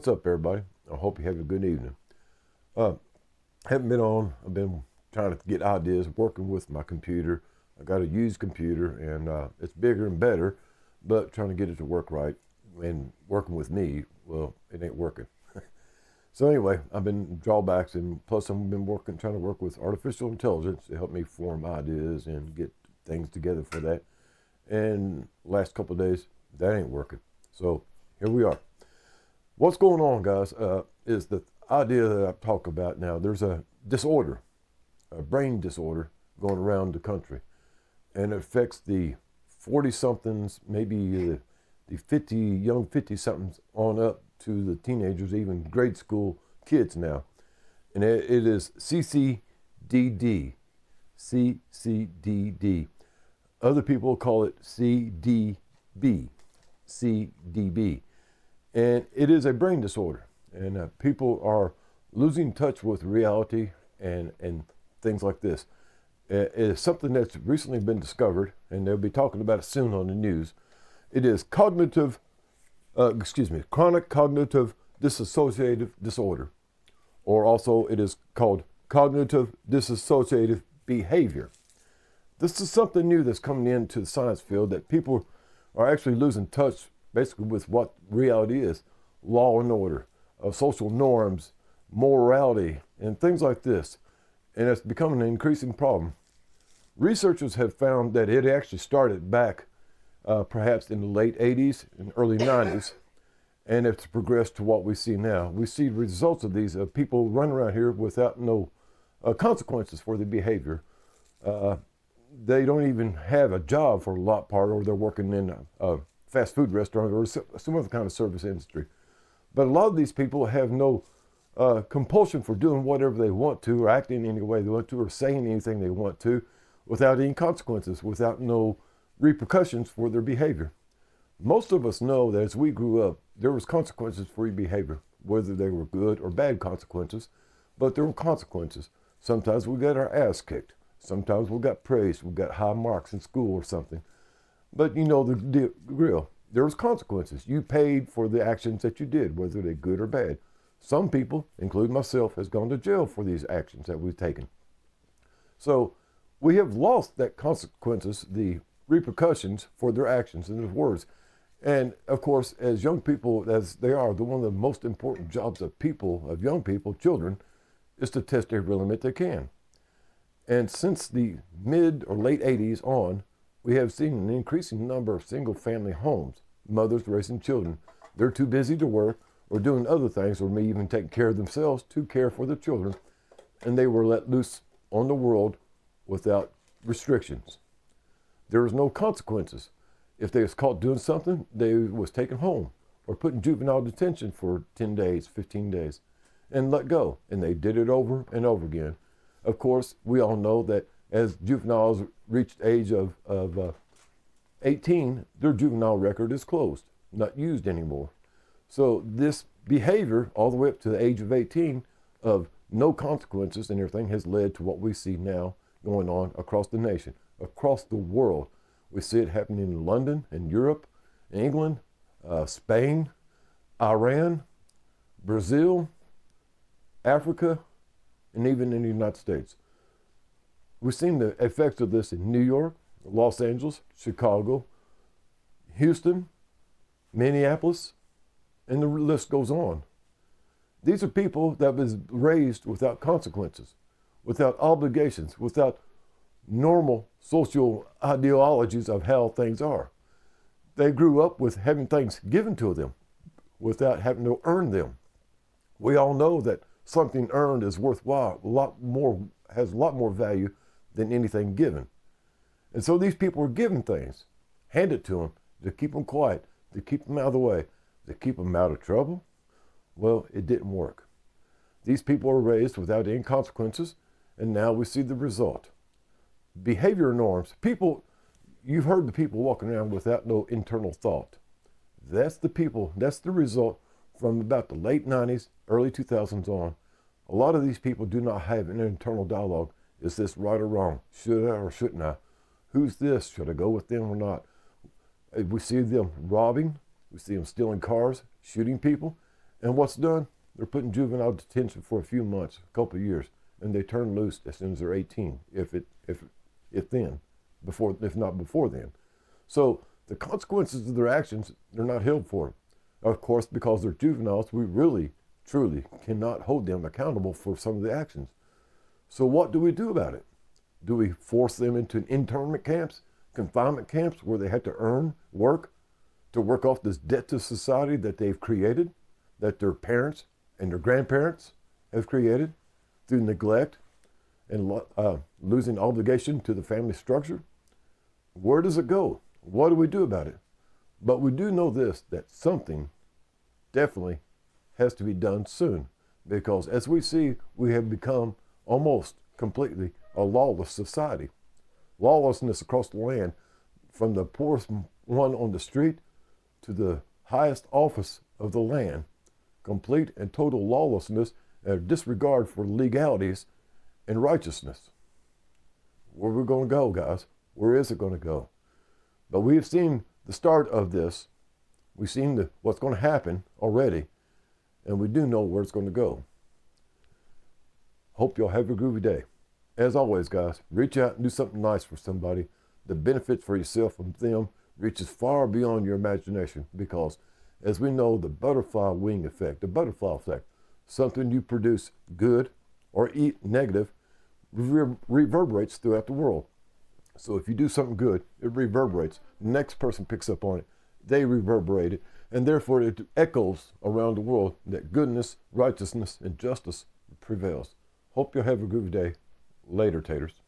What's up, everybody? I hope you have a good evening. Uh, haven't been on. I've been trying to get ideas, working with my computer. I got a used computer, and it's bigger and better, but trying to get it to work right. And working with me, well, it ain't working. So anyway, I've been drawbacks, and plus I've been trying to work with artificial intelligence to help me form ideas and get things together for that. And last couple of days, that ain't working. So here we are. What's going on, guys, is the idea that I've talked about now. There's a disorder, a brain disorder going around the country, and it affects the 40-somethings, maybe the 50, young 50-somethings on up to the teenagers, even grade school kids now. And it is CCDD, CCDD. Other people call it CDB, CDB. And it is a brain disorder, and people are losing touch with reality and things like this. It is something that's recently been discovered, and they'll be talking about it soon on the news. It is chronic cognitive dissociative disorder, or also it is called cognitive dissociative behavior. This is something new that's coming into the science field, that people are actually losing touch basically with what reality is, law and order, social norms, morality, and things like this. And it's becoming an increasing problem. Researchers have found that it actually started back perhaps in the late 80s and early 90s, and it's progressed to what we see now. We see the results of these people running around here without no consequences for their behavior. They don't even have a job for a lot part, or they're working in a fast food restaurant or some other kind of service industry. But a lot of these people have no compulsion for doing whatever they want to, or acting any way they want to, or saying anything they want to, without any consequences, without no repercussions for their behavior. Most of us know that as we grew up, there was consequences for your behavior, whether they were good or bad consequences, but there were consequences. Sometimes we got our ass kicked. Sometimes we got praised. We got high marks in school or something. But you know the drill. There was consequences. You paid for the actions that you did, whether they're good or bad. Some people, including myself, has gone to jail for these actions that we've taken. So we have lost that consequences, the repercussions for their actions and their words. And of course, as young people, as they are, one of the most important jobs of people, of young people, children, is to test every limit they can. And since the mid or late 80s on, we have seen an increasing number of single-family homes, mothers raising children. They're too busy to work or doing other things, or maybe even taking care of themselves to care for their children, and they were let loose on the world without restrictions. There was no consequences. If they was caught doing something, they was taken home or put in juvenile detention for 10 days, 15 days, and let go. And they did it over and over again. Of course, we all know that as juveniles reach the age of 18, their juvenile record is closed, not used anymore. So this behavior, all the way up to the age of 18, of no consequences and everything, has led to what we see now going on across the nation, across the world. We see it happening in London, in Europe, England, Spain, Iran, Brazil, Africa, and even in the United States. We've seen the effects of this in New York, Los Angeles, Chicago, Houston, Minneapolis, and the list goes on. These are people that was raised without consequences, without obligations, without normal social ideologies of how things are. They grew up with having things given to them without having to earn them. We all know that something earned is worthwhile, has a lot more value than anything given. And so these people were given things, handed to them to keep them quiet, to keep them out of the way, to keep them out of trouble. Well, it didn't work. These people were raised without any consequences, and now we see the result. Behavior norms. People, you've heard the people walking around without no internal thought. That's the people, that's the result from about the late 90s, early 2000s on. A lot of these people do not have an internal dialogue. Is this right or wrong? Should I or shouldn't I? Who's this? Should I go with them or not? We see them robbing. We see them stealing cars, shooting people. And what's done? They're put in juvenile detention for a few months, a couple of years, and they turn loose as soon as they're 18, if not before then. So the consequences of their actions, they're not held for. Of course, because they're juveniles, we really, truly cannot hold them accountable for some of the actions. So what do we do about it? Do we force them into internment camps, confinement camps, where they have to work off this debt to society that they've created, that their parents and their grandparents have created through neglect and losing obligation to the family structure? Where does it go? What do we do about it? But we do know this, that something definitely has to be done soon, because as we see, we have become almost completely a lawless society. Lawlessness across the land, from the poorest one on the street to the highest office of the land. Complete and total lawlessness and a disregard for legalities and righteousness. Where are we going to go, guys? Where is it going to go? But we've seen the start of this. We've seen what's going to happen already, and we do know where it's going to go. Hope y'all have a groovy day. As always, guys, reach out and do something nice for somebody. The benefit for yourself and them reaches far beyond your imagination, because as we know, the butterfly wing effect, something you produce good or eat negative, reverberates throughout the world. So if you do something good, it reverberates. The next person picks up on it. They reverberate it. And therefore it echoes around the world that goodness, righteousness, and justice prevails. Hope you'll have a groovy day. Later, taters.